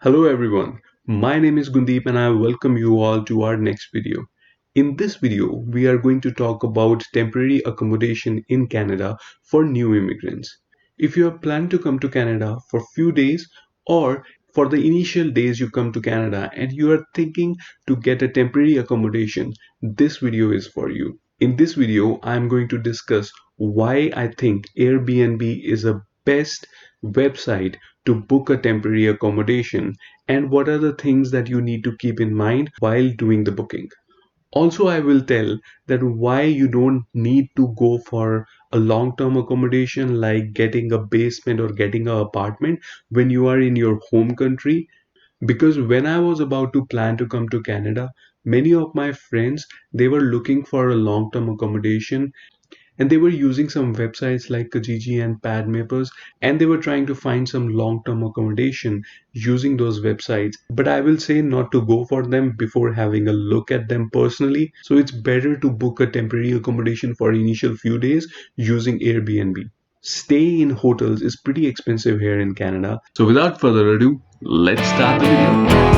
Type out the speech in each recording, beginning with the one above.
Hello everyone, my name is Gundeep and I welcome you all to our next video. In this video, we are going to talk about temporary accommodation in Canada for new immigrants. If you have planned to come to Canada for few days or for the initial days you come to Canada and you are thinking to get a temporary accommodation, this video is for you. In this video, I am going to discuss why I think Airbnb is a best website to book a temporary accommodation and what are the things that you need to keep in mind while doing the booking. Also, I will tell that why you don't need to go for a long-term accommodation like getting a basement or getting an apartment when you are in your home country. Because when I was about to plan to come to Canada, many of my friends they were looking for a long-term accommodation and they were using some websites like Kijiji and Padmapers, and they were trying to find some long-term accommodation using those websites. But I will say not to go for them before having a look at them personally. So it's better to book a temporary accommodation for initial few days using Airbnb. Stay in hotels is pretty expensive here in Canada. So without further ado, let's start the video.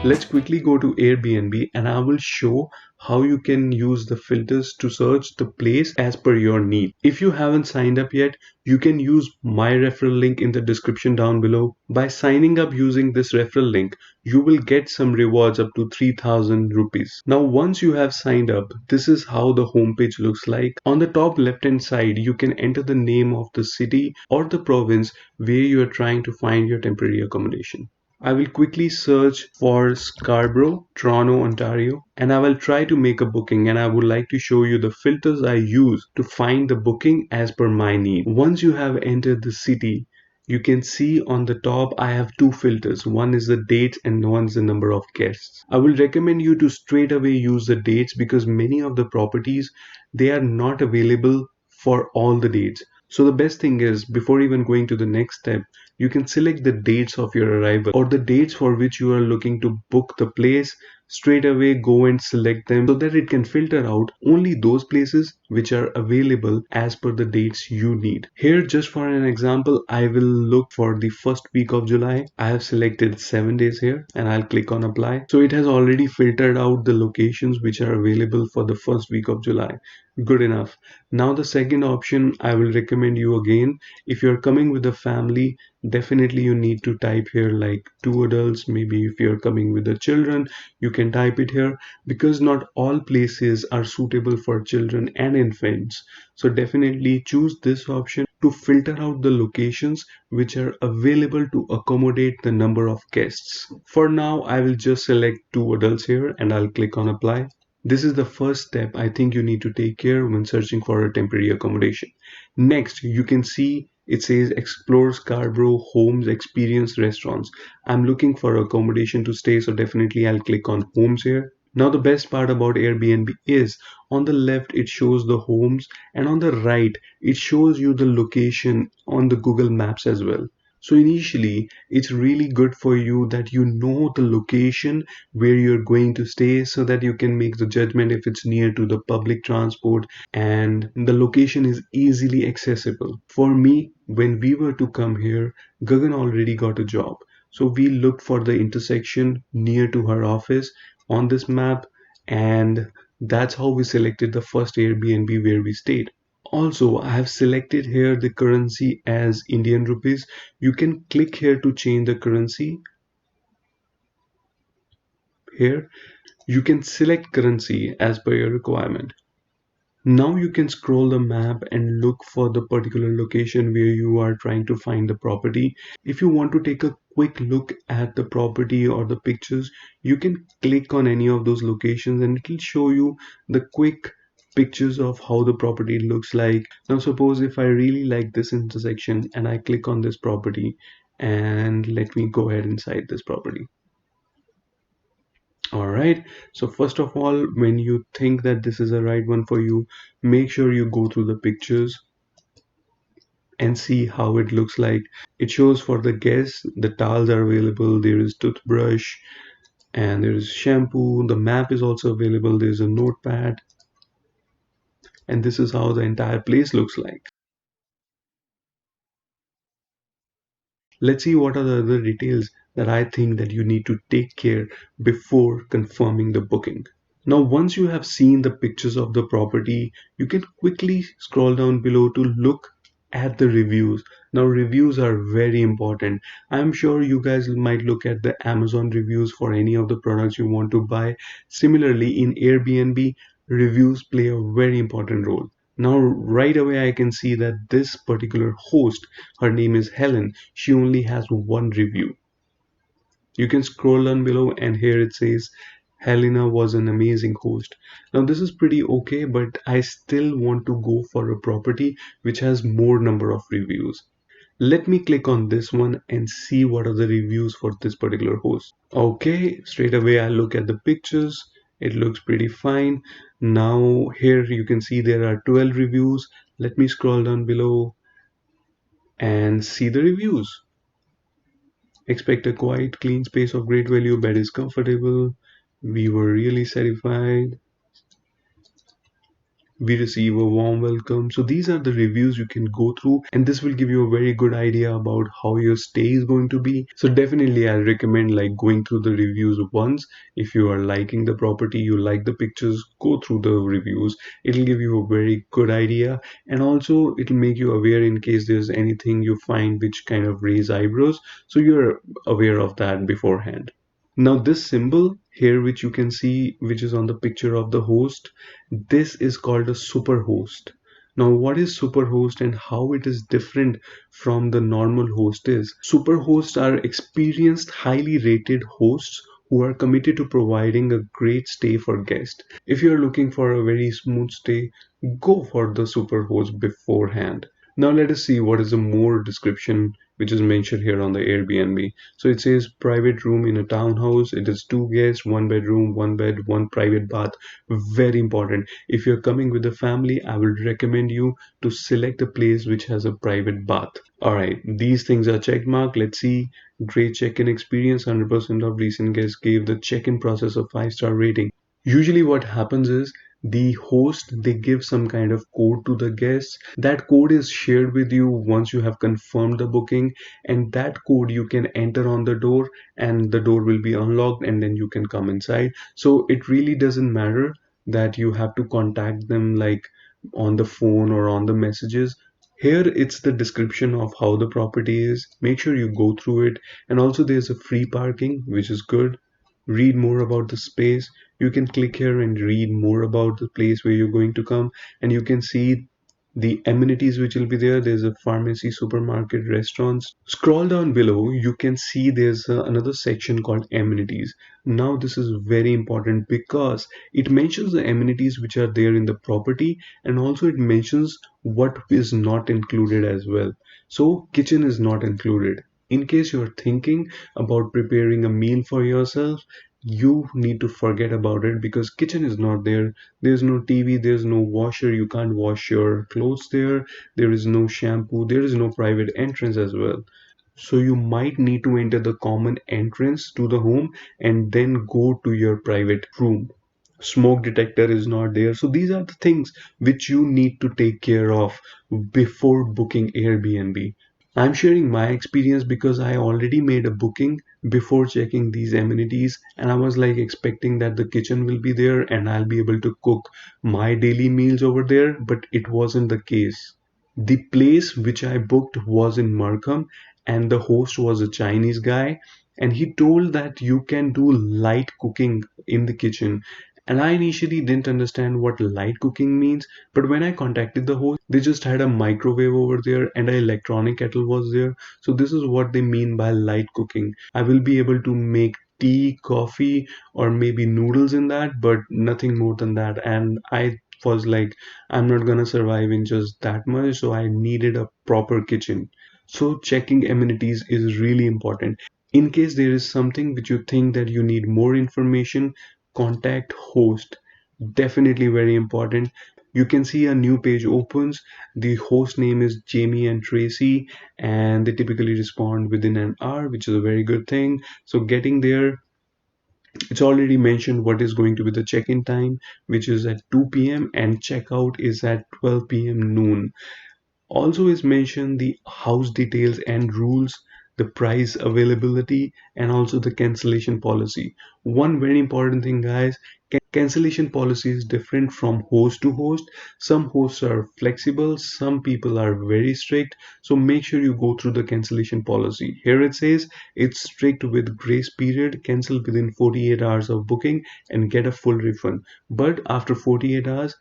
Let's quickly go to Airbnb and I will show how you can use the filters to search the place as per your need. If you haven't signed up yet, you can use my referral link in the description down below. By signing up using this referral link, you will get some rewards up to 3000 rupees. Now, once you have signed up, this is how the homepage looks like. On the top left hand side, you can enter the name of the city or the province where you are trying to find your temporary accommodation. I will quickly search for Scarborough, Toronto, Ontario, and I will try to make a booking, and I would like to show you the filters I use to find the booking as per my need. Once you have entered the city, you can see on the top I have two filters. One is the dates and one is the number of guests. I will recommend you to straight away use the dates because many of the properties they are not available for all the dates. So the best thing is before even going to the next step, you can select the dates of your arrival or the dates for which you are looking to book the place. Straight away go and select them so that it can filter out only those places which are available as per the dates you need. Here, just for an example, I will look for the first week of July. I have selected 7 days here and I'll click on apply. So it has already filtered out the locations which are available for the first week of July. Good enough. Now the second option I will recommend you again. If you're coming with a family, definitely you need to type here like 2 adults. Maybe if you're coming with the children, you can type it here because not all places are suitable for children and infants. So definitely choose this option to filter out the locations which are available to accommodate the number of guests. For now, I will just select 2 adults here and I'll click on apply. This is the first step I think you need to take care when searching for a temporary accommodation. Next, you can see it says explore Scarborough homes experience restaurants. I'm looking for accommodation to stay, so definitely I'll click on homes here. Now the best part about Airbnb is on the left it shows the homes and on the right it shows you the location on the Google Maps as well. So initially, it's really good for you that you know the location where you're going to stay so that you can make the judgment if it's near to the public transport and the location is easily accessible. For me, when we were to come here, Gagan already got a job. So we looked for the intersection near to her office on this map, and that's how we selected the first Airbnb where we stayed. Also, I have selected here the currency as Indian rupees. You can click here to change the currency. Here, you can select currency as per your requirement. Now you can scroll the map and look for the particular location where you are trying to find the property. If you want to take a quick look at the property or the pictures, you can click on any of those locations and it will show you the quick pictures of how the property looks like. Now suppose if I really like this intersection and I click on this property, and let me go ahead inside this property. All right, so first of all, when you think that this is the right one for you, make sure you go through the pictures and see how it looks like. It shows for the guests, the towels are available, there is toothbrush and there is shampoo. The map is also available, there's a notepad. And this is how the entire place looks like. Let's see what are the other details that I think that you need to take care before confirming the booking. Now, once you have seen the pictures of the property, you can quickly scroll down below to look at the reviews. Now, reviews are very important. I'm sure you guys might look at the Amazon reviews for any of the products you want to buy. Similarly, in Airbnb, reviews play a very important role. Now, right away, I can see that this particular host, her name is Helen, she only has one review. You can scroll down below and here it says Helena was an amazing host. Now this is pretty okay, but I still want to go for a property which has more number of reviews. Let me click on this one and see what are the reviews for this particular host. Okay, straight away I look at the pictures. It looks pretty fine. Now here you can see there are 12 reviews. Let me scroll down below and see the reviews. Expect a quiet, clean space of great value. Bed is comfortable. We were really satisfied. We receive a warm welcome. So these are the reviews you can go through, and this will give you a very good idea about how your stay is going to be. So definitely I recommend like going through the reviews once. If you are liking the property, you like the pictures, go through the reviews. It'll give you a very good idea, and also it'll make you aware in case there's anything you find which kind of raise eyebrows, so you're aware of that beforehand. Now this symbol here which you can see which is on the picture of the host, this is called a superhost. Now what is superhost and how it is different from the normal host is, superhosts are experienced highly rated hosts who are committed to providing a great stay for guests. If you are looking for a very smooth stay, go for the superhost beforehand. Now let us see what is the more description which is mentioned here on the Airbnb. So it says private room in a townhouse. It is two guests, one bedroom, one bed, one private bath. Very important. If you're coming with a family, I would recommend you to select a place which has a private bath. All right, these things are check mark. Let's see. Great check-in experience. 100% of recent guests gave the check-in process a 5-star rating. Usually what happens is the host they give some kind of code to the guests. That code is shared with you once you have confirmed the booking, and that code you can enter on the door and the door will be unlocked and then you can come inside. So it really doesn't matter that you have to contact them like on the phone or on the messages. Here it's the description of how the property is. Make sure you go through it, and also there's a free parking which is good. Read more about the space. You can click here and read more about the place where you're going to come, and you can see the amenities which will be there. There's a pharmacy, supermarket, restaurants. Scroll down below, you can see there's another section called amenities. Now this is very important because it mentions the amenities which are there in the property, and also it mentions what is not included as well. So kitchen is not included. In case you're thinking about preparing a meal for yourself, you need to forget about it because kitchen is not there. There's no TV, there's no washer, you can't wash your clothes there. There is no shampoo, there is no private entrance as well. So you might need to enter the common entrance to the home and then go to your private room. Smoke detector is not there. So these are the things which you need to take care of before booking Airbnb. I'm sharing my experience because I already made a booking before checking these amenities, and I was like expecting that the kitchen will be there and I'll be able to cook my daily meals over there, but it wasn't the case. The place which I booked was in Markham, and the host was a Chinese guy, and he told that you can do light cooking in the kitchen. And I initially didn't understand what light cooking means, but when I contacted the host, they just had a microwave over there and an electronic kettle was there. So this is what they mean by light cooking. I will be able to make tea, coffee, or maybe noodles in that, but nothing more than that. And I was like, I'm not gonna survive in just that much, so I needed a proper kitchen. So checking amenities is really important. In case there is something which you think that you need more information, contact host. Definitely very important. You can see a new page opens. The host name is Jamie and Tracy, and they typically respond within an hour, which is a very good thing. So getting there, It's already mentioned what is going to be the check-in time, which is at 2 p.m. and checkout is at 12 p.m. noon. Also is mentioned the house details and rules, the price availability, and also the cancellation policy. One very important thing, guys, cancellation policy is different from host to host. Some hosts are flexible, some people are very strict. So make sure you go through the cancellation policy. Here it says it's strict with grace period, cancel within 48 hours of booking and get a full refund. But after 48 hours,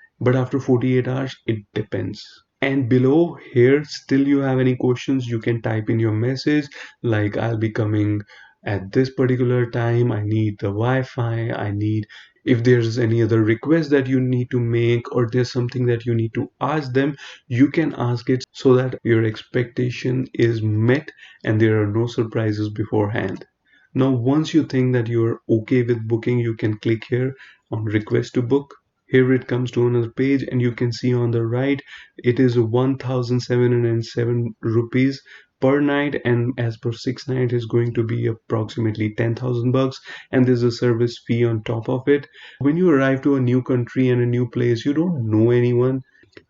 it depends. And below here, still you have any questions, you can type in your message like I'll be coming at this particular time, I need the Wi-Fi, I need, if there's any other request that you need to make or there's something that you need to ask them, you can ask it so that your expectation is met and there are no surprises beforehand. Now, once you think that you're okay with booking, you can click here on request to book. Here it comes to another page and you can see on the right it is 1,707 rupees per night, and as per 6 night is going to be approximately 10,000 bucks, and there's a service fee on top of it. When you arrive to a new country and a new place, you don't know anyone.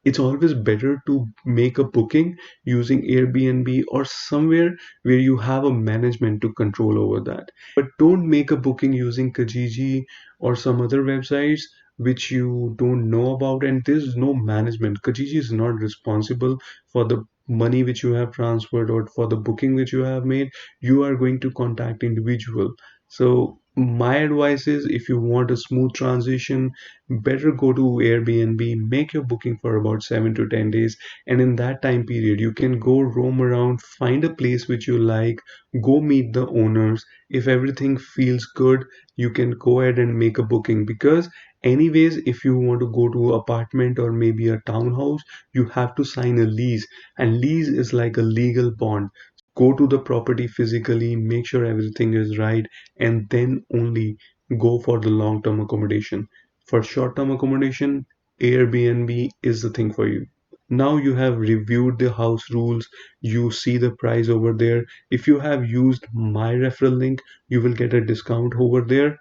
It's always better to make a booking using Airbnb or somewhere where you have a management to control over that. But don't make a booking using Kijiji or some other websites which you don't know about and there's no management. Kijiji is not responsible for the money which you have transferred or for the booking which you have made. You are going to contact individual. So my advice is, if you want a smooth transition, better go to Airbnb, make your booking for about 7 to 10 days, and in that time period you can go roam around, find a place which you like, go meet the owners. If everything feels good, you can go ahead and make a booking, because anyways if you want to go to apartment or maybe a townhouse, you have to sign a lease, and lease is like a legal bond. Go to the property physically, make sure everything is right, and then only go for the long term accommodation. For short term accommodation, Airbnb is the thing for you. Now you have reviewed the house rules, you see the price over there. If you have used my referral link, you will get a discount over there.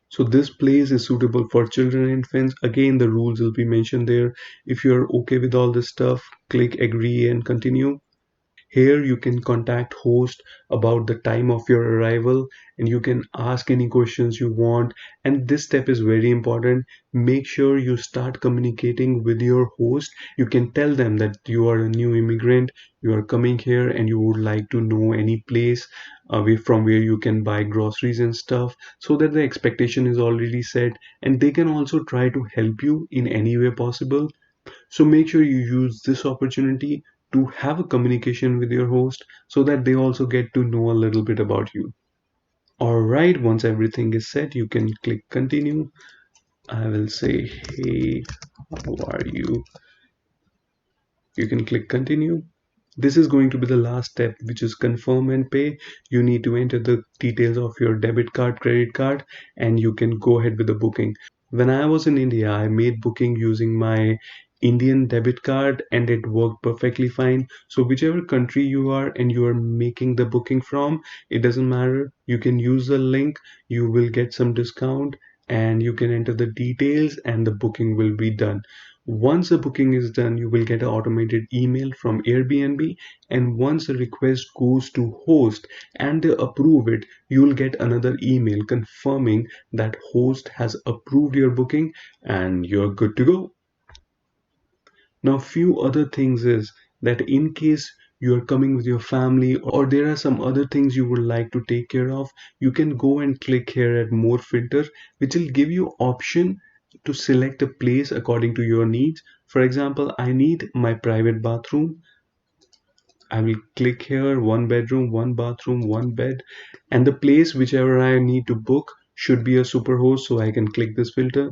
So this place is suitable for children and infants. Again, the rules will be mentioned there. If you're okay with all this stuff, click agree and continue. Here you can contact host about the time of your arrival and you can ask any questions you want. And this step is very important. Make sure you start communicating with your host. You can tell them that you are a new immigrant, you are coming here and you would like to know any place away from where you can buy groceries and stuff, so that the expectation is already set and they can also try to help you in any way possible. So make sure you use this opportunity to have a communication with your host so that they also get to know a little bit about you. Alright, once everything is set, you can click continue. I will say, hey, how are you? You can click continue. This is going to be the last step, which is confirm and pay. You need to enter the details of your debit card, credit card, and you can go ahead with the booking. When I was in India, I made booking using my Indian debit card and it worked perfectly fine. So whichever country you are and you are making the booking from, it doesn't matter. You can use the link, you will get some discount and you can enter the details and the booking will be done. Once the booking is done, you will get an automated email from Airbnb, and once a request goes to host and they approve it, you will get another email confirming that host has approved your booking and you're good to go. Now, few other things is that in case you are coming with your family or there are some other things you would like to take care of, you can go and click here at more filter, which will give you option to select a place according to your needs. For example, I need my private bathroom. I will click here, one bedroom, one bathroom, one bed, and the place whichever I need to book should be a superhost, so I can click this filter.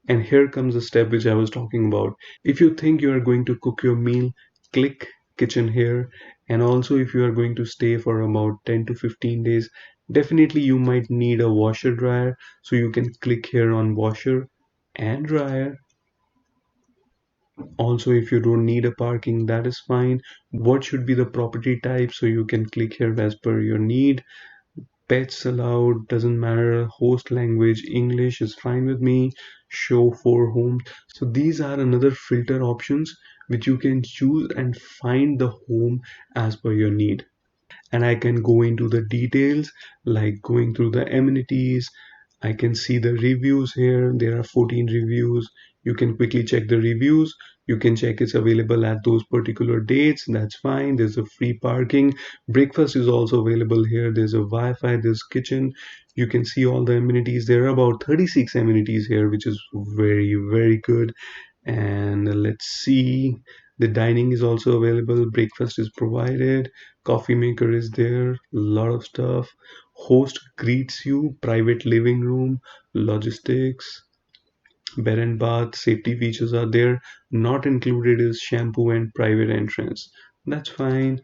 And here comes the step which I was talking about. If you think you are going to cook your meal, click kitchen here. And also if you are going to stay for about 10 to 15 days, definitely you might need a washer dryer. So you can click here on washer and dryer. Also, if you don't need a parking, that is fine. What should be the property type? So you can click here as per your need. Pets allowed, doesn't matter. Host language, English is fine with me. Show for homes. So these are another filter options which you can choose and find the home as per your need. And I can go into the details like going through the amenities. I can see the reviews here. There are 14 reviews. You can quickly check the reviews. You can check it's available at those particular dates. That's fine. There's a free parking. Breakfast is also available here. There's a Wi-Fi, there's kitchen. You can see all the amenities. There are about 36 amenities here, which is very, very good. And let's see, the dining is also available, breakfast is provided, coffee maker is there, a lot of stuff. Host greets you, private living room, logistics, bed and bath, safety features are there. Not included is shampoo and private entrance. That's fine.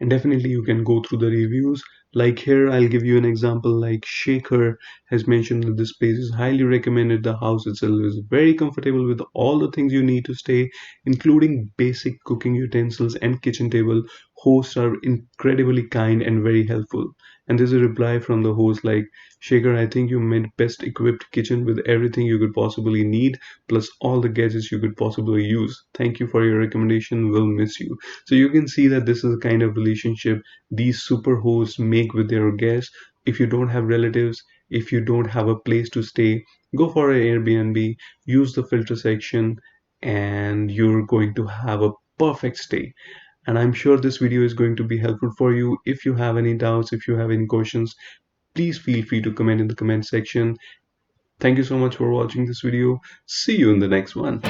And definitely you can go through the reviews. Like here I'll give you an example. Like Shaker has mentioned that this place is highly recommended. The house itself is very comfortable with all the things you need to stay, including basic cooking utensils and kitchen table. Hosts are incredibly kind and very helpful. And there's a reply from the host like, Shaker, I think you made best equipped kitchen with everything you could possibly need, plus all the gadgets you could possibly use. Thank you for your recommendation, we'll miss you. So you can see that this is the kind of relationship these super hosts make with their guests. If you don't have relatives, if you don't have a place to stay, go for an Airbnb, use the filter section, and you're going to have a perfect stay. And I'm sure this video is going to be helpful for you. If you have any doubts, if you have any questions, please feel free to comment in the comment section. Thank you so much for watching this video. See you in the next one.